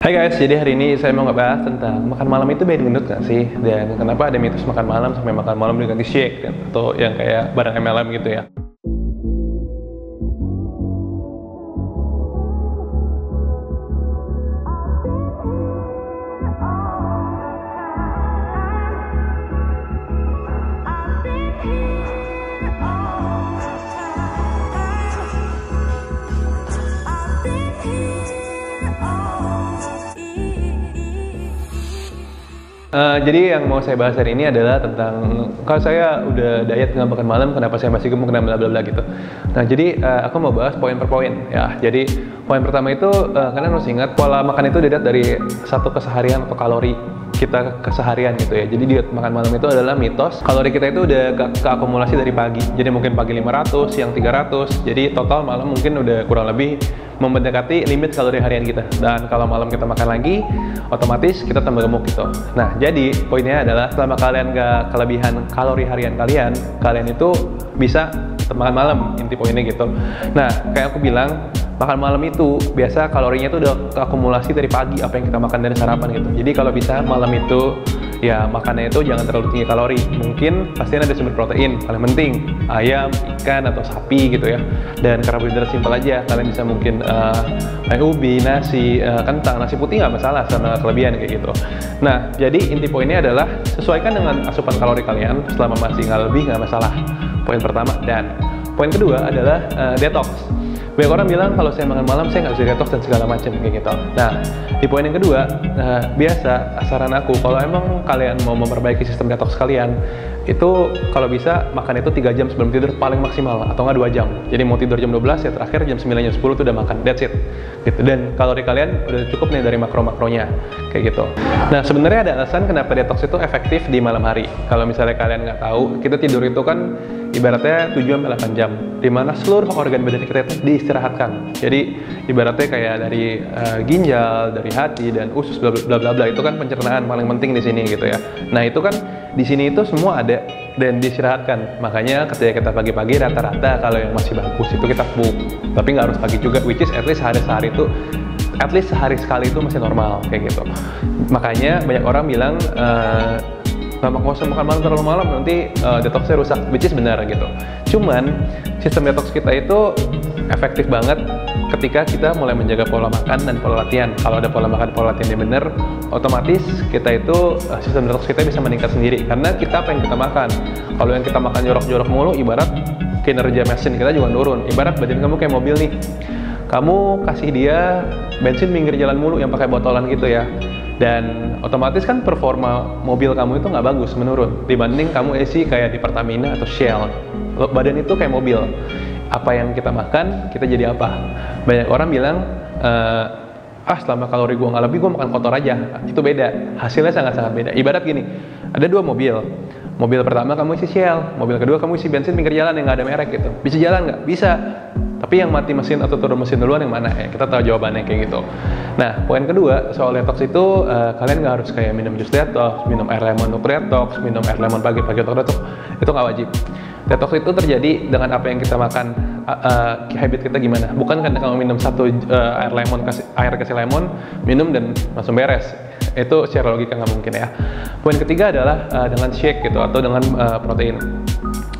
Hai guys, jadi hari ini saya mau ngebahas tentang makan malam itu bikin gendut nggak sih? Dan kenapa ada mitos makan malam sampai makan malam diganti shake atau yang kayak barang MLM gitu ya? Jadi yang mau saya bahas hari ini adalah tentang kalau saya udah diet nggak makan malam, kenapa saya masih gemuk dan bla bla bla gitu. Nah jadi aku mau bahas poin per poin ya. Jadi poin pertama itu kalian harus ingat pola makan itu dilihat dari satu keseharian atau kalori kita keseharian gitu ya. Jadi diet makan malam itu adalah mitos. Kalori kita itu udah keakumulasi dari pagi. Jadi mungkin pagi 500, siang 300. Jadi total malam mungkin udah kurang lebih mendekati limit kalori harian kita. Dan kalau malam kita makan lagi, otomatis kita tambah gemuk gitu. Nah, jadi poinnya adalah selama kalian nggak kelebihan kalori harian kalian, kalian itu bisa makan malam, inti poinnya gitu. Nah, kayak aku bilang, makan malam itu biasa kalorinya itu udah keakumulasi dari pagi apa yang kita makan dari sarapan gitu. Jadi kalau bisa malam itu ya makannya itu jangan terlalu tinggi kalori. Mungkin pasti ada sumber protein, paling penting ayam, ikan atau sapi gitu ya. Dan karbohidrat simpel aja. Kalian bisa mungkin ubi, nasi, kentang, nasi putih nggak masalah sama kelebihan kayak gitu. Nah, jadi inti poinnya adalah sesuaikan dengan asupan kalori kalian selama masih nggak lebih nggak masalah. Poin pertama. Dan poin kedua adalah detox. Banyak orang bilang kalau saya makan malam saya nggak bisa detox dan segala macam kayak gitu. Nah, di poin yang kedua, biasa saran aku kalau emang kalian mau memperbaiki sistem detox kalian, itu kalau bisa makan itu 3 jam sebelum tidur paling maksimal atau nggak 2 jam. Jadi mau tidur jam 12 ya terakhir jam 9 jam 10 itu udah makan, that's it. Gitu. Dan kalori kalian udah cukup nih dari makro-makronya kayak gitu. Nah, sebenarnya ada alasan kenapa detox itu efektif di malam hari. Kalau misalnya kalian nggak tahu, kita tidur itu kan ibaratnya 7-8 jam, di mana seluruh organ badan kita itu diistirahatkan. Jadi ibaratnya kayak dari ginjal, dari hati dan usus bla bla bla itu kan pencernaan paling penting di sini gitu ya. Nah itu kan di sini itu semua ada dan diistirahatkan. Makanya ketika kita pagi-pagi rata-rata kalau yang masih bagus itu kita pup. Tapi nggak harus pagi juga, which is at least sehari itu at least sehari sekali itu masih normal kayak gitu. Makanya banyak orang bilang nggak usah makan malam terlalu malam nanti detoxnya rusak, which is benar gitu. Cuman sistem detox kita itu efektif banget ketika kita mulai menjaga pola makan dan pola latihan. Kalau ada pola makan pola latihan yang benar, otomatis kita itu sistem detox kita bisa meningkat sendiri karena kita apa yang kita makan. Kalau yang kita makan jorok-jorok mulu, ibarat kinerja mesin kita juga turun. Ibarat badan kamu kayak mobil nih, kamu kasih dia bensin pinggir jalan mulu yang pakai botolan gitu ya, dan otomatis kan performa mobil kamu itu nggak bagus, menurun dibanding kamu isi kayak di Pertamina atau Shell. Badan itu kayak mobil, apa yang kita makan kita jadi apa. Banyak orang bilang selama kalori gue nggak lebih gue makan kotor aja. Itu beda, hasilnya sangat-sangat beda. Ibarat gini, ada 2 mobil. Mobil pertama kamu isi Shell, mobil kedua kamu isi bensin pinggir jalan yang nggak ada merek gitu. Bisa jalan nggak? Bisa. Tapi yang mati mesin atau turun mesin duluan yang mana ya? Kita tahu jawabannya kayak gitu. Nah, poin kedua soal detox itu kalian nggak harus kayak minum jus detox, minum air lemon untuk detox, minum air lemon pagi-pagi untuk detox. Itu nggak wajib. Detox itu terjadi dengan apa yang kita makan, habit kita gimana. Bukan karena kamu minum satu air kasih lemon, minum dan langsung beres. Itu secara logika nggak mungkin ya. Poin ketiga adalah dengan shake gitu atau dengan protein.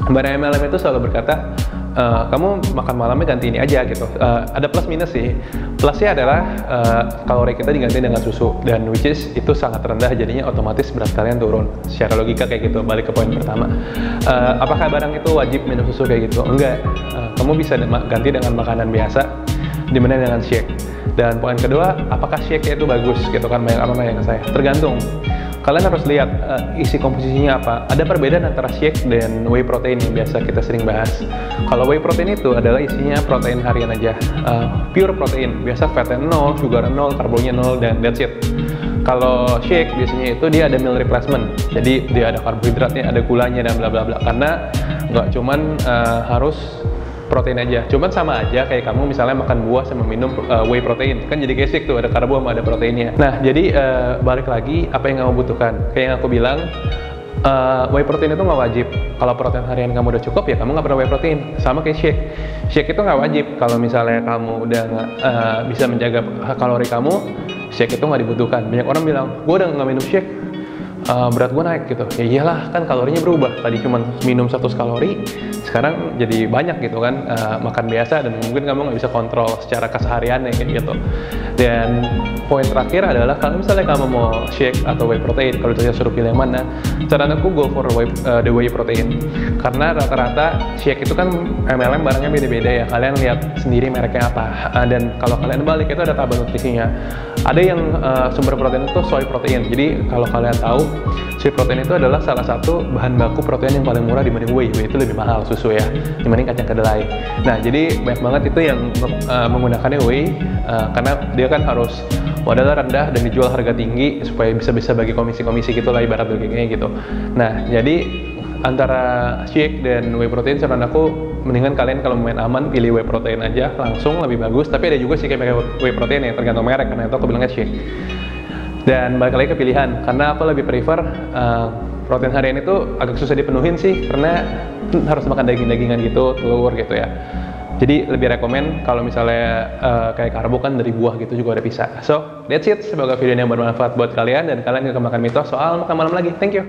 Barang MLM itu selalu berkata, kamu makan malamnya ganti ini aja gitu. Ada plus minus sih. Plusnya adalah kalori kita diganti dengan susu, dan which is itu sangat rendah, jadinya otomatis berat kalian turun. Secara logika kayak gitu. Balik ke poin pertama. Apakah barang itu wajib minum susu kayak gitu? Enggak. Kamu bisa ganti dengan makanan biasa, dimana dengan shake. Dan poin kedua, apakah shake itu bagus gitu kan? Banyak orang nanya ke saya. Tergantung. Kalian harus lihat isi komposisinya apa. Ada perbedaan antara shake dan whey protein yang biasa kita sering bahas. Kalau whey protein itu adalah isinya protein harian aja, pure protein. Biasa fatnya 0, sugar 0, karbonya 0, dan that's it. Kalau shake biasanya itu dia ada meal replacement. Jadi dia ada karbohidratnya, ada gulanya, dan bla bla bla. Karena nggak cuman harus protein aja, cuman sama aja kayak kamu misalnya makan buah sama minum whey protein, kan jadi basic tuh, ada karbo sama ada proteinnya. Nah jadi balik lagi apa yang kamu butuhkan. Kayak yang aku bilang, whey protein itu nggak wajib. Kalau protein harian kamu udah cukup ya kamu nggak perlu whey protein. Sama kayak shake, shake itu nggak wajib. Kalau misalnya kamu udah nggak bisa menjaga kalori kamu, shake itu nggak dibutuhkan. Banyak orang bilang, gue udah nggak minum shake, berat gue naik gitu. Ya iyalah, kan kalorinya berubah. Tadi cuma minum 100 kalori, sekarang jadi banyak gitu kan, makan biasa, dan mungkin kamu nggak bisa kontrol secara kesehariannya gitu. Dan poin terakhir adalah kalau misalnya kamu mau shake atau whey protein, kalau saya suruh pilih yang mana, saran aku go for the whey protein. Karena rata-rata shake itu kan MLM barangnya beda-beda ya, kalian lihat sendiri mereknya apa. Dan kalau kalian balik itu ada tabel nutrisinya. Ada yang sumber protein itu soy protein. Jadi kalau kalian tahu, soy protein itu adalah salah satu bahan baku protein yang paling murah dibanding whey. Whey itu lebih mahal susu ya, dibanding kacang kedelai. Nah, jadi banyak banget itu yang menggunakannya whey, karena dia kan harus modalnya rendah dan dijual harga tinggi supaya bisa bagi komisi-komisi gitu lah, ibarat begini gitu. Nah, jadi antara shake dan whey protein, saran aku mendingan kalian kalau main aman pilih whey protein aja langsung, lebih bagus. Tapi ada juga sih kayak whey protein yang tergantung merek, karena itu aku bilangnya shake. Dan balik lagi ke pilihan, karena aku lebih prefer protein harian itu agak susah dipenuhin sih, karena harus makan daging-dagingan gitu, telur gitu ya. Jadi lebih rekomen kalau misalnya kayak karbo kan dari buah gitu juga udah bisa. So, that's it. Semoga video ini bermanfaat buat kalian dan kalian gak makan mitos soal makan malam lagi. Thank you.